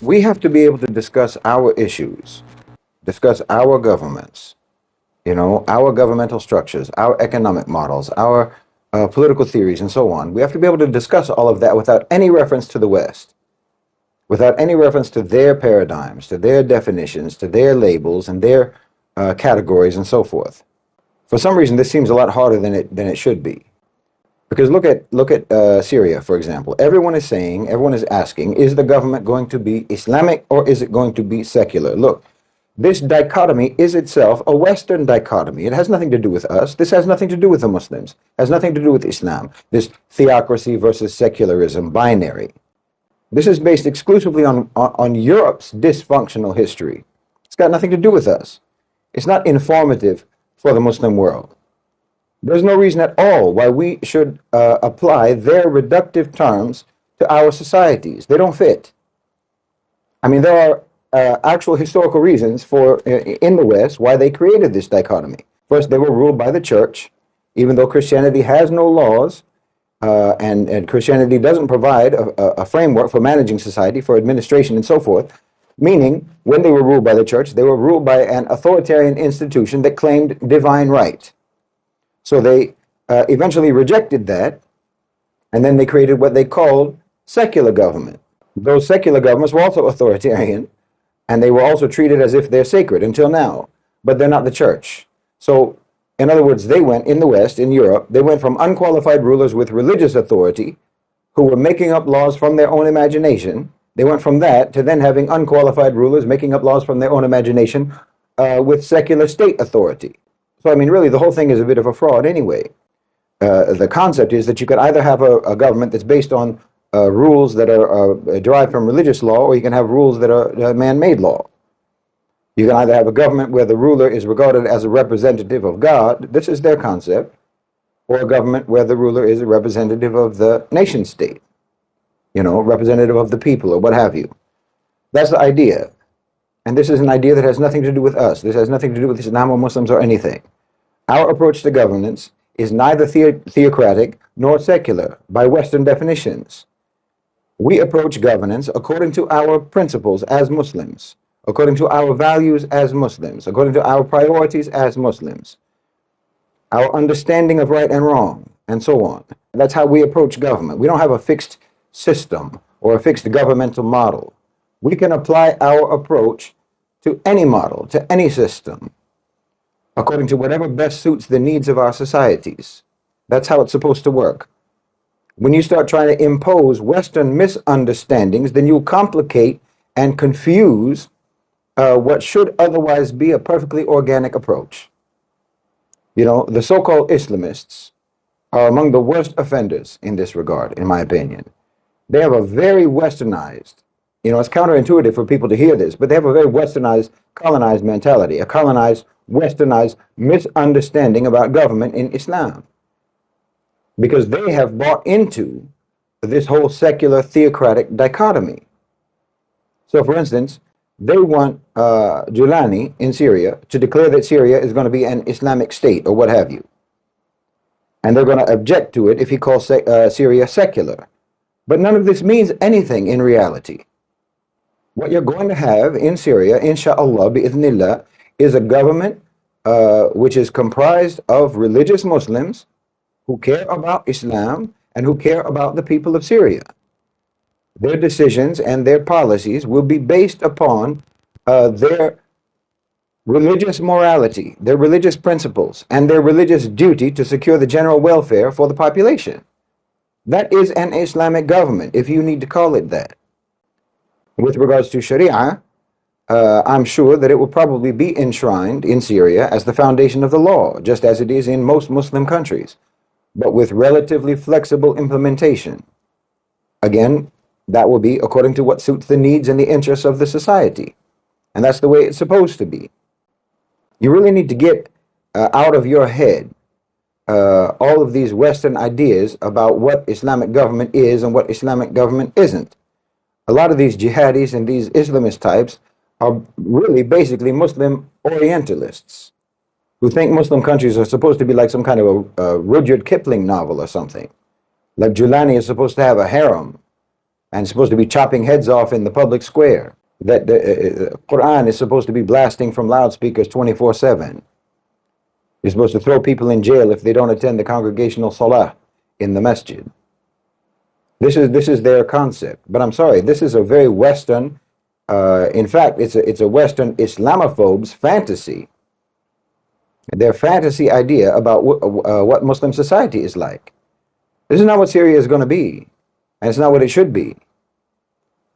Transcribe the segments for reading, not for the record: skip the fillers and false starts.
we have to be able to discuss our issues, discuss our governments, our governmental structures, our economic models, our political theories, and so on. We have to be able to discuss all of that without any reference to the West, without any reference to their paradigms, to their definitions, to their labels, and their categories, and so forth. For some reason, this seems a lot harder than it should be. Because look at Syria, for example. Everyone is asking, is the government going to be Islamic or is it going to be secular? Look, this dichotomy is itself a Western dichotomy. It has nothing to do with us. This has nothing to do with the Muslims. It has nothing to do with Islam. This theocracy versus secularism binary. This is based exclusively on Europe's dysfunctional history. It's got nothing to do with us. It's not informative for the Muslim world. There's no reason at all why we should apply their reductive terms to our societies. They don't fit. I mean, there are actual historical reasons in the West why they created this dichotomy. First, they were ruled by the church, even though Christianity has no laws, and Christianity doesn't provide a framework for managing society, for administration, and so forth. Meaning, when they were ruled by the church, they were ruled by an authoritarian institution that claimed divine right. So they eventually rejected that, and then they created what they called secular government. Those secular governments were also authoritarian, and they were also treated as if they're sacred until now, but they're not the church. So, in other words, they went, in the West, in Europe, they went from unqualified rulers with religious authority, who were making up laws from their own imagination. They went from that to then having unqualified rulers making up laws from their own imagination with secular state authority. So, I mean, really, the whole thing is a bit of a fraud anyway. The concept is that you could either have a government that's based on rules that are derived from religious law, or you can have rules that are man-made law. You can either have a government where the ruler is regarded as a representative of God, this is their concept, or a government where the ruler is a representative of the nation state, representative of the people, or what have you. That's the idea. And this is an idea that has nothing to do with us. This has nothing to do with Islam or Muslims or anything. Our approach to governance is neither theocratic nor secular by Western definitions. We approach governance according to our principles as Muslims, according to our values as Muslims, according to our priorities as Muslims, our understanding of right and wrong, and so on. That's how we approach government. We don't have a fixed system or a fixed governmental model. We can apply our approach to any model, to any system, according to whatever best suits the needs of our societies. That's how it's supposed to work. When you start trying to impose Western misunderstandings, then you complicate and confuse what should otherwise be a perfectly organic approach. The so-called Islamists are among the worst offenders in this regard, in my opinion. They have a very westernized, it's counterintuitive for people to hear this, but they have a very westernized, colonized mentality, a colonized, westernized misunderstanding about government in Islam. Because they have bought into this whole secular theocratic dichotomy. So, for instance, they want Julani in Syria to declare that Syria is going to be an Islamic state, or what have you. And they're going to object to it if he calls Syria secular. But none of this means anything in reality. What you're going to have in Syria, insha'Allah, bi'idhnillah, is a government which is comprised of religious Muslims who care about Islam and who care about the people of Syria. Their decisions and their policies will be based upon their religious morality, their religious principles, and their religious duty to secure the general welfare for the population. That is an Islamic government, if you need to call it that. With regards to Sharia, I'm sure that it will probably be enshrined in Syria as the foundation of the law, just as it is in most Muslim countries, but with relatively flexible implementation. Again, that will be according to what suits the needs and the interests of the society. And that's the way it's supposed to be. You really need to get out of your head all of these Western ideas about what Islamic government is and what Islamic government isn't. A lot of these jihadis and these Islamist types are really basically Muslim Orientalists who think Muslim countries are supposed to be like some kind of a Rudyard Kipling novel or something. Like Julani is supposed to have a harem and supposed to be chopping heads off in the public square. That the Quran is supposed to be blasting from loudspeakers 24/7. You're supposed to throw people in jail if they don't attend the congregational salah in the masjid. This is their concept. But I'm sorry, this is a very Western, in fact, it's a Western Islamophobe's fantasy. Their fantasy idea about what Muslim society is like. This is not what Syria is going to be, and it's not what it should be.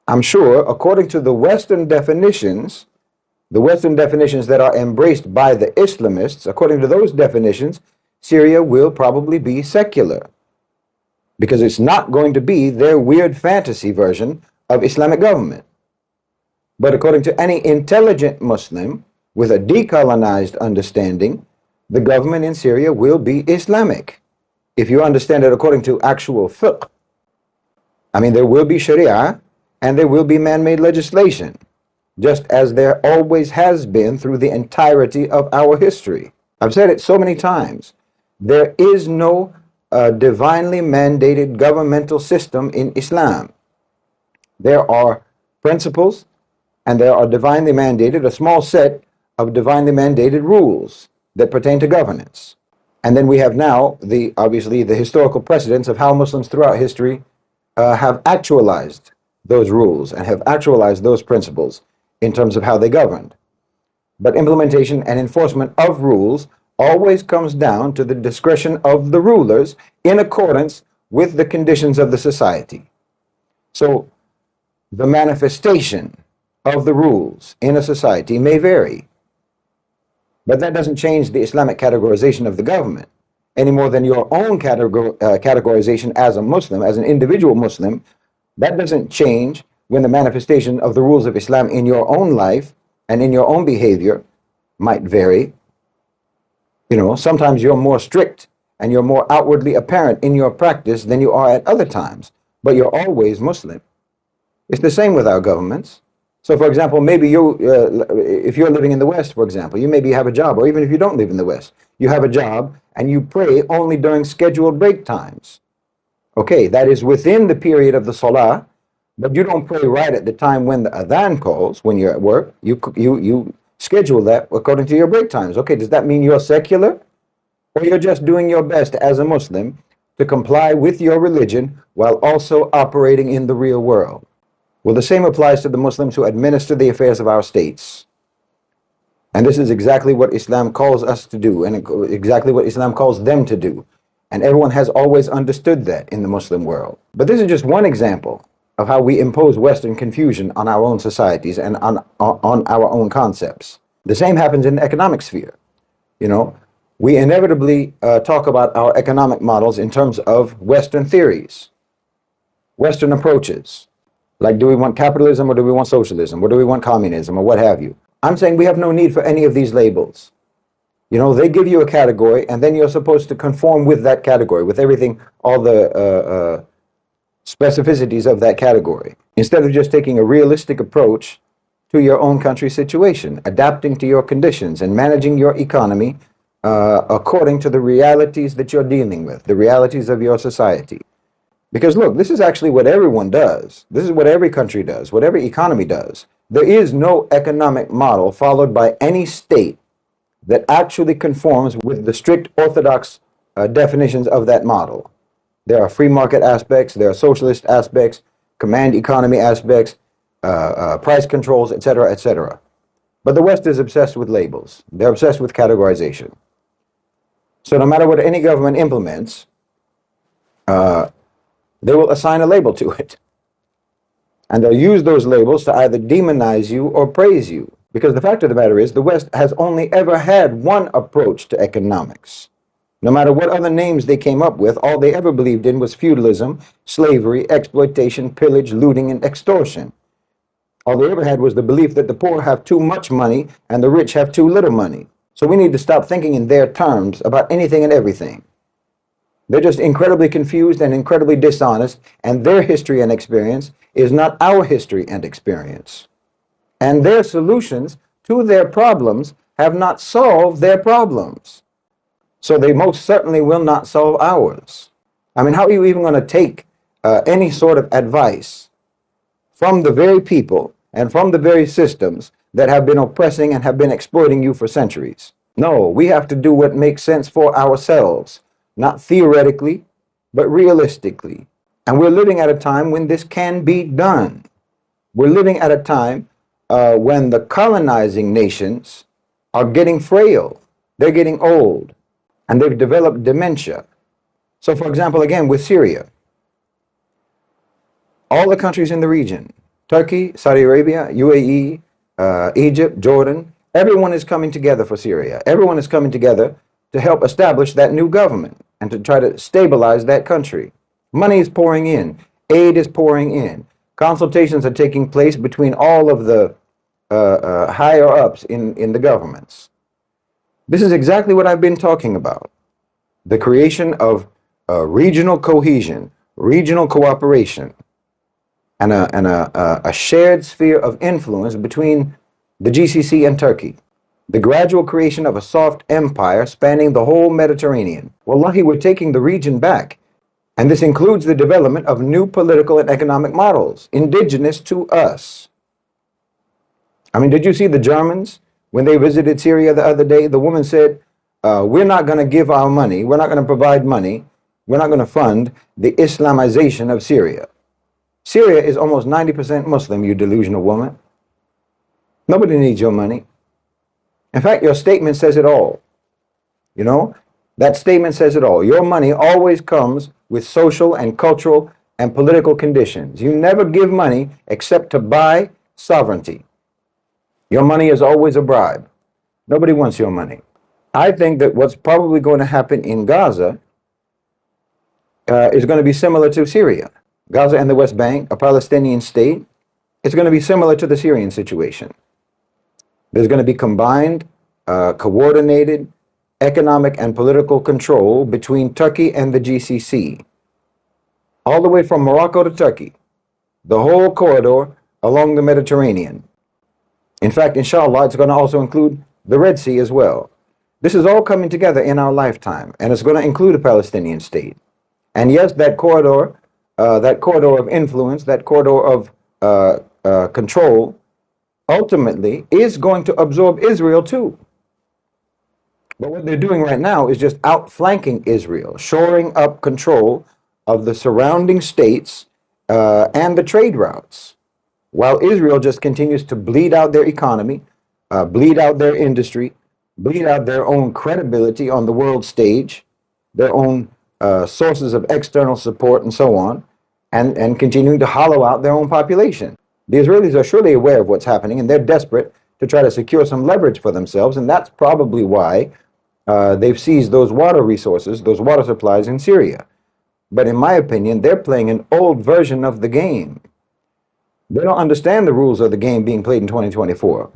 I'm sure, according to the Western definitions that are embraced by the Islamists, according to those definitions, Syria will probably be secular, because it's not going to be their weird fantasy version of Islamic government. But according to any intelligent Muslim with a decolonized understanding, the government in Syria will be Islamic. If you understand it according to actual fiqh, I mean, there will be Sharia and there will be man-made legislation, just as there always has been through the entirety of our history. I've said it so many times. There is no divinely mandated governmental system in Islam. There are principles, and there are divinely mandated, a small set of divinely mandated rules that pertain to governance. And then we have now, obviously, the historical precedents of how Muslims throughout history have actualized those rules and have actualized those principles in terms of how they governed. But implementation and enforcement of rules always comes down to the discretion of the rulers in accordance with the conditions of the society. So the manifestation of the rules in a society may vary, but that doesn't change the Islamic categorization of the government any more than your own categorization as a Muslim, as an individual Muslim. That doesn't change when the manifestation of the rules of Islam in your own life and in your own behavior might vary. You know, sometimes you're more strict and you're more outwardly apparent in your practice than you are at other times, but you're always Muslim. It's the same with our governments. So, for example, maybe if you're living in the West, for example, you maybe have a job, or even if you don't live in the West, you have a job and you pray only during scheduled break times. Okay, that is within the period of the Salah, but you don't pray right at the time when the adhan calls, when you're at work. You schedule that according to your break times. Okay, does that mean you're secular? Or you're just doing your best as a Muslim to comply with your religion while also operating in the real world? Well, the same applies to the Muslims who administer the affairs of our states. And this is exactly what Islam calls us to do, and exactly what Islam calls them to do. And everyone has always understood that in the Muslim world. But this is just one example of how we impose Western confusion on our own societies and on our own concepts. The same happens in the economic sphere. You know, we inevitably talk about our economic models in terms of Western theories, Western approaches. Like, do we want capitalism or do we want socialism? Or do we want communism or what have you? I'm saying we have no need for any of these labels. You know, they give you a category and then you're supposed to conform with that category, with everything, all the specificities of that category, instead of just taking a realistic approach to your own country situation, adapting to your conditions and managing your economy according to the realities that you're dealing with, the realities of your society. Because look, this is actually what everyone does. This is what every country does, what every economy does. There is no economic model followed by any state that actually conforms with the strict orthodox definitions of that model. There are free market aspects, there are socialist aspects, command economy aspects, price controls, etc., etc. But the West is obsessed with labels. They're obsessed with categorization. So no matter what any government implements, they will assign a label to it. And they'll use those labels to either demonize you or praise you. Because the fact of the matter is, the West has only ever had one approach to economics. No matter what other names they came up with, all they ever believed in was feudalism, slavery, exploitation, pillage, looting, and extortion. All they ever had was the belief that the poor have too much money and the rich have too little money. So we need to stop thinking in their terms about anything and everything. They're just incredibly confused and incredibly dishonest, and their history and experience is not our history and experience. And their solutions to their problems have not solved their problems. So they most certainly will not solve ours. I mean, how are you even going to take any sort of advice from the very people and from the very systems that have been oppressing and have been exploiting you for centuries. No, we have to do what makes sense for ourselves, not theoretically, but realistically. And we're living at a time when this can be done. We're living at a time when the colonizing nations are getting frail. They're getting old, and they've developed dementia. So, for example, again, with Syria, all the countries in the region, Turkey, Saudi Arabia, UAE, Egypt, Jordan, everyone is coming together for Syria. Everyone is coming together to help establish that new government and to try to stabilize that country. Money is pouring in. Aid is pouring in. Consultations are taking place between all of the higher ups in the governments. This is exactly what I've been talking about. The creation of regional cohesion, regional cooperation, and a shared sphere of influence between the GCC and Turkey. The gradual creation of a soft empire spanning the whole Mediterranean. Wallahi, we're taking the region back. And this includes the development of new political and economic models, indigenous to us. I mean, did you see the Germans when they visited Syria the other day? The woman said, we're not going to give our money, we're not going to provide money, we're not going to fund the Islamization of Syria. Syria is almost 90% Muslim, you delusional woman. Nobody needs your money. In fact, your statement says it all. You know, that statement says it all. Your money always comes with social and cultural and political conditions. You never give money except to buy sovereignty. Your money is always a bribe. Nobody wants your money. I think that what's probably going to happen in Gaza is going to be similar to Syria. Gaza and the West Bank, a Palestinian state, it's going to be similar to the Syrian situation. There's going to be combined, coordinated economic and political control between Turkey and the GCC, all the way from Morocco to Turkey, the whole corridor along the Mediterranean. In fact, inshallah, it's going to also include the Red Sea as well. This is all coming together in our lifetime, and it's going to include a Palestinian state. And yes, that corridor of influence, that corridor of control, ultimately is going to absorb Israel too. But what they're doing right now is just outflanking Israel, shoring up control of the surrounding states and the trade routes, while Israel just continues to bleed out their economy, bleed out their industry, bleed out their own credibility on the world stage, their own sources of external support and so on, and continuing to hollow out their own population. The Israelis are surely aware of what's happening, and they're desperate to try to secure some leverage for themselves, and that's probably why they've seized those water resources, those water supplies in Syria. But in my opinion, they're playing an old version of the game. They don't understand the rules of the game being played in 2024.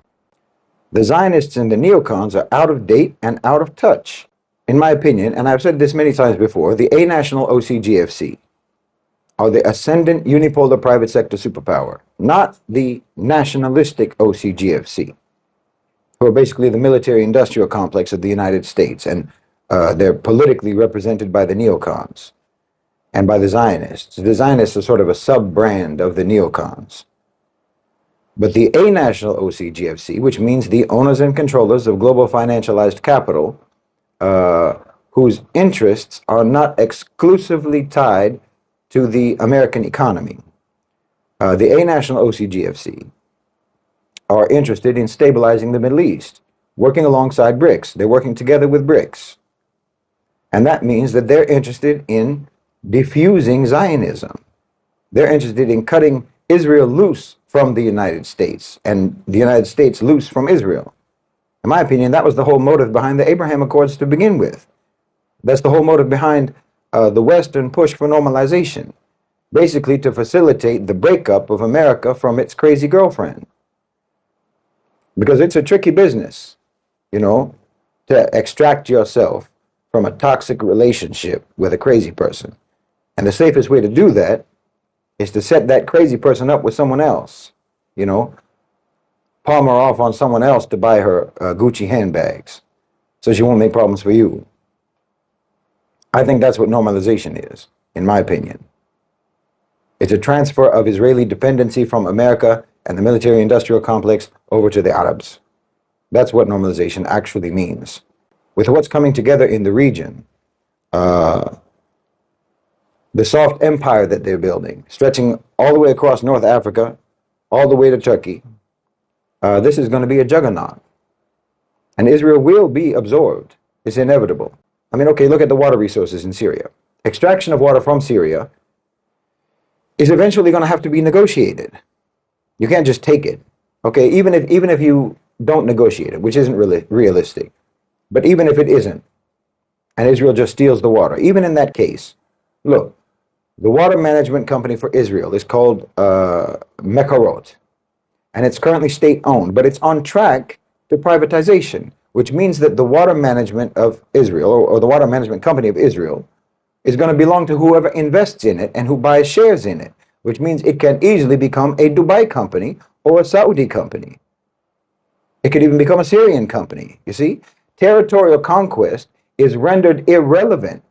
The Zionists and the neocons are out of date and out of touch. In my opinion, and I've said this many times before, the A-national OCGFC are the ascendant unipolar private sector superpower, not the nationalistic OCGFC, who are basically the military-industrial complex of the United States, and they're politically represented by the neocons and by the Zionists. The Zionists are sort of a sub-brand of the neocons. But the A-national OCGFC, which means the owners and controllers of global financialized capital, whose interests are not exclusively tied to the American economy. The A-national OCGFC are interested in stabilizing the Middle East, working alongside BRICS. They're working together with BRICS. And that means that they're interested in diffusing Zionism. They're interested in cutting Israel loose from the United States and the United States loose from Israel. In my opinion, that was the whole motive behind the Abraham Accords to begin with. That's the whole motive behind the Western push for normalization, basically to facilitate the breakup of America from its crazy girlfriend. Because it's a tricky business, you know, to extract yourself from a toxic relationship with a crazy person. And the safest way to do that is to set that crazy person up with someone else, you know, palm her off on someone else to buy her Gucci handbags so she won't make problems for you. I think that's what normalization is, in my opinion. It's a transfer of Israeli dependency from America and the military-industrial complex over to the Arabs. That's what normalization actually means. With what's coming together in the region, the soft empire that they're building, stretching all the way across North Africa, all the way to Turkey, this is going to be a juggernaut. And Israel will be absorbed. It's inevitable. I mean, okay, look at the water resources in Syria. Extraction of water from Syria is eventually going to have to be negotiated. You can't just take it. Okay, even if you don't negotiate it, which isn't really realistic, but even if it isn't, and Israel just steals the water, even in that case, look, the water management company for Israel is called Mekarot, and it's currently state-owned, but it's on track to privatization, which means that the water management of Israel, or the water management company of Israel, is going to belong to whoever invests in it and who buys shares in it, which means it can easily become a Dubai company or a Saudi company. It could even become a Syrian company. You see, territorial conquest is rendered irrelevant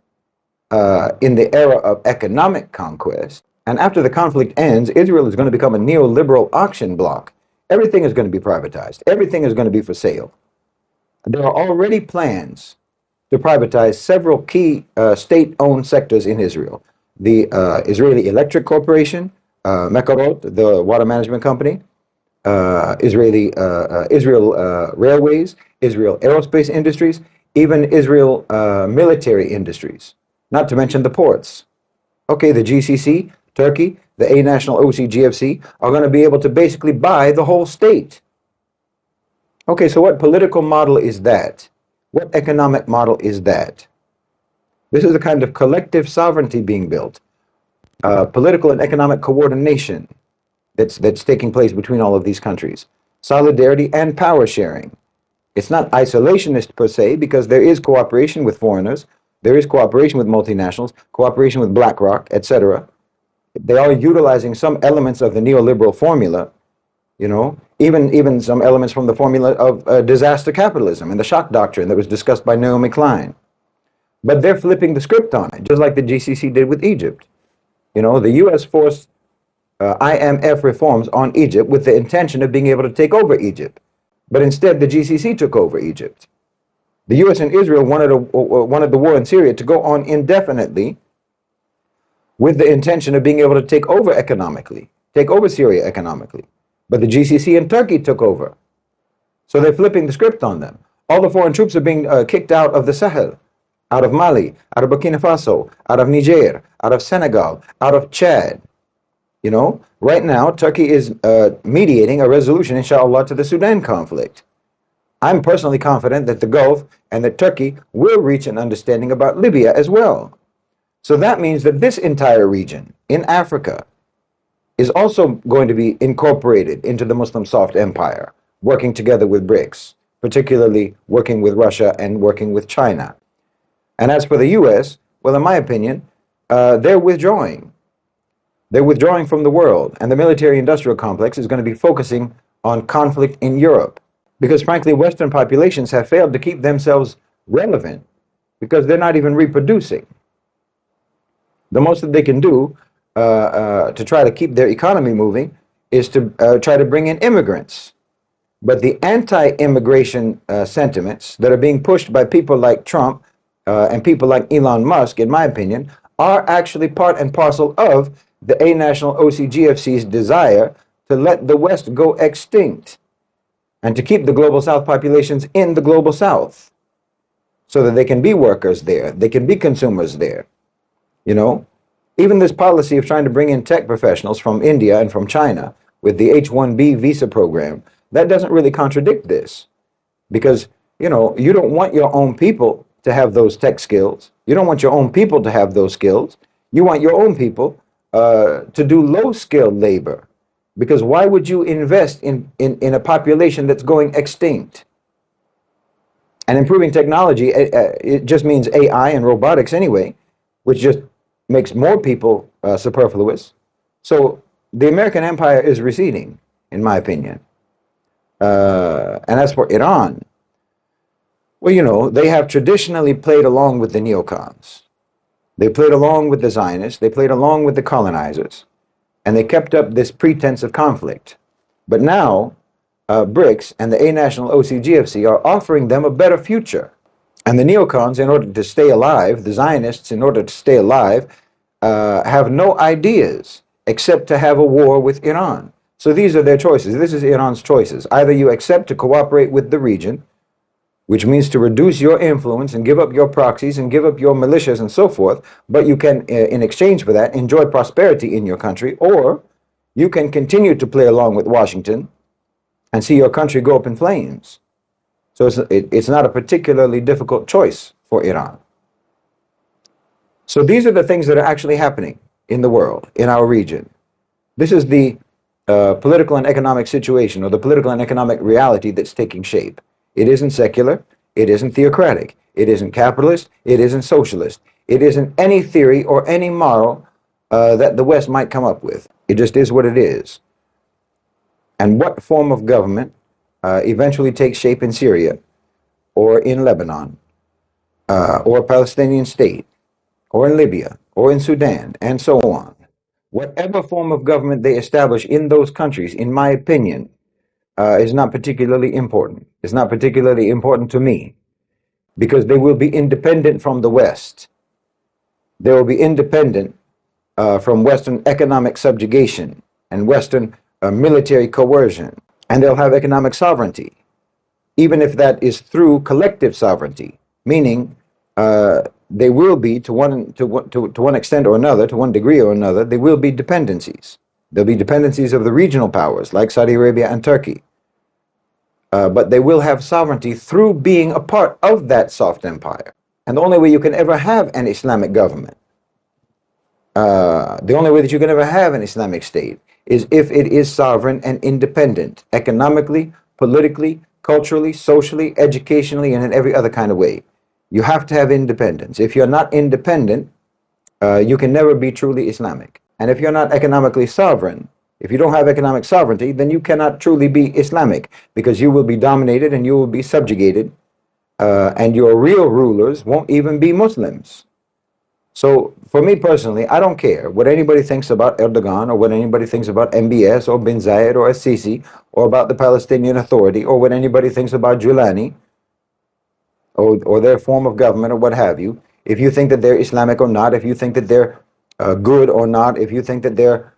in the era of economic conquest. And after the conflict ends, Israel is going to become a neoliberal auction block. Everything is going to be privatized. Everything is going to be for sale. There are already plans to privatize several key state-owned sectors in Israel. The Israeli Electric Corporation, Mekarot, the water management company, Israel Railways, Israel Aerospace Industries, even Israel military industries, not to mention the ports. Okay, the GCC, Turkey, the A National OC GFC are going to be able to basically buy the whole state. Okay, so what political model is that? What economic model is that? This is a kind of collective sovereignty being built, political and economic coordination that's taking place between all of these countries, solidarity and power sharing. It's not isolationist per se, because there is cooperation with foreigners, there is cooperation with multinationals, cooperation with BlackRock, etc. They are utilizing some elements of the neoliberal formula, you know, even some elements from the formula of disaster capitalism and the shock doctrine that was discussed by Naomi Klein. But they're flipping the script on it, just like the GCC did with Egypt. You know, the U.S. forced IMF reforms on Egypt with the intention of being able to take over Egypt. But instead, the GCC took over Egypt. The U.S. and Israel wanted the war in Syria to go on indefinitely with the intention of being able to take over economically, take over Syria economically. But the GCC and Turkey took over. So they're flipping the script on them. All the foreign troops are being kicked out of the Sahel, out of Mali, out of Burkina Faso, out of Niger, out of Senegal, out of Chad. You know, right now, Turkey is mediating a resolution, inshallah, to the Sudan conflict. I'm personally confident that the Gulf and that Turkey will reach an understanding about Libya as well. So that means that this entire region in Africa is also going to be incorporated into the Muslim soft empire, working together with BRICS, particularly working with Russia and working with China. And as for the U.S., well, in my opinion, they're withdrawing. They're withdrawing from the world, and the military-industrial complex is going to be focusing on conflict in Europe. Because frankly, Western populations have failed to keep themselves relevant because they're not even reproducing. The most that they can do to try to keep their economy moving is to try to bring in immigrants. But the anti-immigration sentiments that are being pushed by people like Trump and people like Elon Musk, in my opinion, are actually part and parcel of the A National OC GFC's desire to let the West go extinct and to keep the Global South populations in the Global South so that they can be workers there, they can be consumers there. You know, even this policy of trying to bring in tech professionals from India and from China with the H-1B visa program, that doesn't really contradict this. Because, you know, you don't want your own people to have those tech skills. You don't want your own people to have those skills. You want your own people to do low-skilled labor. Because why would you invest in a population that's going extinct? And improving technology, it just means AI and robotics anyway, which just makes more people superfluous. So the American empire is receding, in my opinion. And as for Iran, well, you know, they have traditionally played along with the neocons. They played along with the Zionists. They played along with the colonizers. and they kept up this pretense of conflict. But now, BRICS and the A-National OCGFC are offering them a better future. And the neocons, in order to stay alive, the Zionists, in order to stay alive, have no ideas except to have a war with Iran. So these are their choices. This is Iran's choices. Either you accept to cooperate with the region, which means to reduce your influence and give up your proxies and give up your militias and so forth, but you can, in exchange for that, enjoy prosperity in your country, or you can continue to play along with Washington and see your country go up in flames. So it's not a particularly difficult choice for Iran. So these are the things that are actually happening in the world, in our region. This is the political and economic situation, or the political and economic reality that's taking shape. It isn't secular, it isn't theocratic, it isn't capitalist, it isn't socialist, it isn't any theory or any model that the West might come up with. It just is what it is. And what form of government eventually takes shape in Syria, or in Lebanon, or a Palestinian state, or in Libya, or in Sudan, and so on. Whatever form of government they establish in those countries, in my opinion, is not particularly important. It's not particularly important to me, because they will be independent from the West. They will be independent from Western economic subjugation and Western military coercion, and they'll have economic sovereignty, even if that is through collective sovereignty, meaning they will be, to one extent or another, to one degree or another, they will be dependencies. There'll be dependencies of the regional powers, like Saudi Arabia and Turkey. But they will have sovereignty through being a part of that soft empire. And the only way you can ever have an Islamic government, the only way that you can ever have an Islamic state, is if it is sovereign and independent, economically, politically, culturally, socially, educationally, and in every other kind of way. You have to have independence. If you're not independent, you can never be truly Islamic. And if you're not economically sovereign, if you don't have economic sovereignty, then you cannot truly be Islamic, because you will be dominated and you will be subjugated, and your real rulers won't even be Muslims. So for me personally, I don't care what anybody thinks about Erdogan, or what anybody thinks about MBS or Bin Zayed or Sisi, or about the Palestinian Authority, or what anybody thinks about Julani, or their form of government, or what have you. If you think that they're Islamic or not, if you think that they're good or not, if you think that they're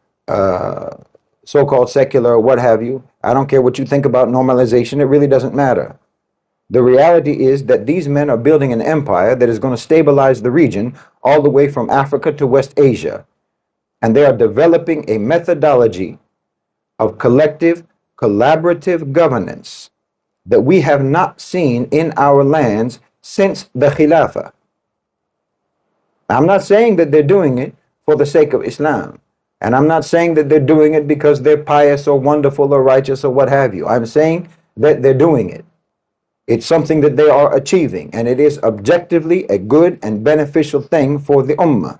so-called secular or what have you, I don't care what you think about normalization, it really doesn't matter. The reality is that these men are building an empire that is going to stabilize the region all the way from Africa to West Asia. And they are developing a methodology of collective, collaborative governance that we have not seen in our lands since the Khilafah. I'm not saying that they're doing it for the sake of Islam. And I'm not saying that they're doing it because they're pious or wonderful or righteous or what have you. I'm saying that they're doing it. It's something that they are achieving, and it is objectively a good and beneficial thing for the ummah.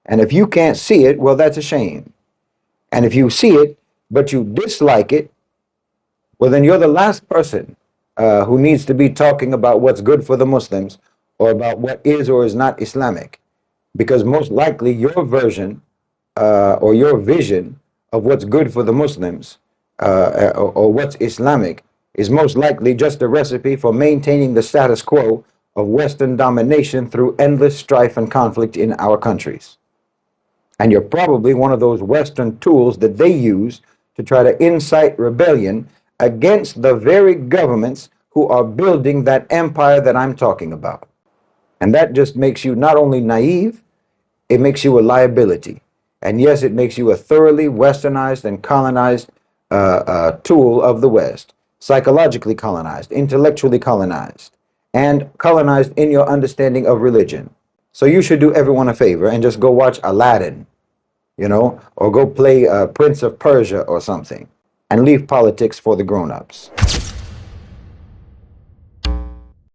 And if you can't see it, well, that's a shame. And if you see it, but you dislike it, well, then you're the last person who needs to be talking about what's good for the Muslims, or about what is or is not Islamic. Because most likely your version or your vision of what's good for the Muslims or what's Islamic is most likely just a recipe for maintaining the status quo of Western domination through endless strife and conflict in our countries. And you're probably one of those Western tools that they use to try to incite rebellion against the very governments who are building that empire that I'm talking about. And that just makes you not only naive, it makes you a liability. And yes, it makes you a thoroughly westernized and colonized tool of the West. Psychologically colonized, intellectually colonized, and colonized in your understanding of religion. So you should do everyone a favor and just go watch Aladdin, or go play Prince of Persia or something, and leave politics for the grown-ups.